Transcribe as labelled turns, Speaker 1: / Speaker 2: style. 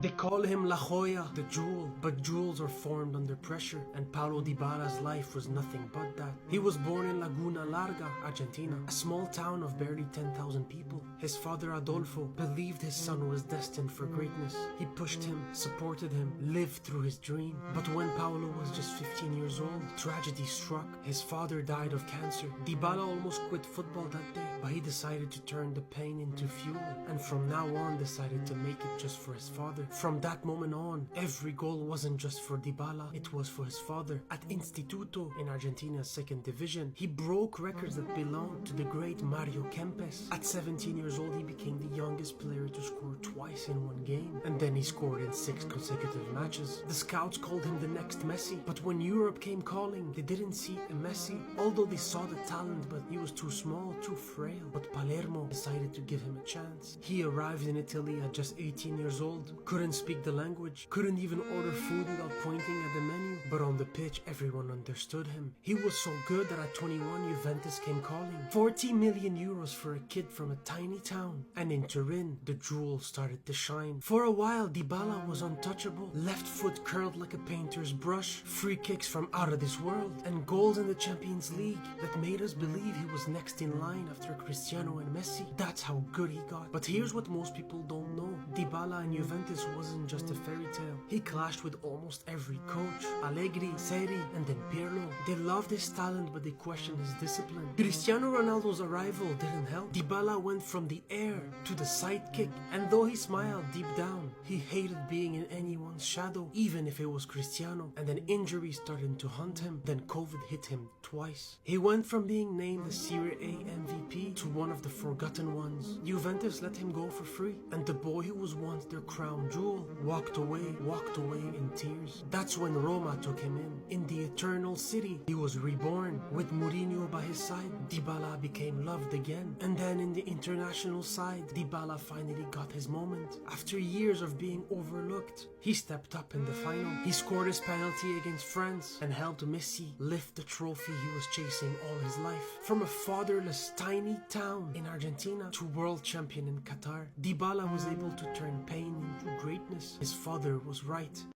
Speaker 1: They call him La Joya, the jewel, but jewels are formed under pressure, and Paolo Dybala's life was nothing but that. He was born in Laguna Larga, Argentina, a small town of barely 10,000 people. His father Adolfo believed his son was destined for greatness. He pushed him, supported him, lived through his dream. But when Paolo was just 15 years old, tragedy struck. His father died of cancer. Dybala almost quit football that day, but he decided to turn the pain into fuel, and from now on decided to make it just for his father. From that moment on, every goal wasn't just for Dybala, it was for his father. At Instituto, in Argentina's second division, he broke records that belonged to the great Mario Kempes. At 17 years old, he became the youngest player to score twice in one game, and then he scored in 6 consecutive matches. The scouts called him the next Messi, but when Europe came calling, they didn't see a Messi, although they saw the talent, but he was too small, too frail. But Palermo decided to give him a chance. He arrived in Italy at just 18 years old, couldn't speak the language, couldn't even order food without pointing at the menu, but on the pitch everyone understood him. He was so good that at 21 Juventus came calling. 40 million euros for a kid from a tiny town. And in Turin, the jewel started to shine. For a while, Dybala was untouchable. Left foot curled like a painter's brush, free kicks from out of this world, and goals in the Champions League that made us believe he was next in line after Cristiano and Messi. That's how good he got. But here's what most people don't know. Dybala in Juventus wasn't just a fairy tale. He clashed with almost every coach. Allegri, Seri, and then Pirlo. They loved his talent, but they questioned his discipline. Cristiano Ronaldo's arrival didn't help. Dybala went from the heir to the sidekick, and though he smiled deep down, he hated being in anyone's shadow, even if it was Cristiano. And then injuries started to hunt him. Then COVID hit him twice. He went from being named the Serie A MVP to one of the forgotten ones. Juventus let him go for free, and the boy who was once their crown jewel walked away in tears. That's when Roma took him in. In the eternal city, he was reborn. With Mourinho by his side, Dybala became loved again. And then in the international side, Dybala finally got his moment. After years of being overlooked, he stepped up in the final. He scored his penalty against France and helped Messi lift the trophy he was chasing all his life. From a fatherless tiny town in Argentina to world champion in Qatar, Dybala was able to turn pain into greatness. His father was right.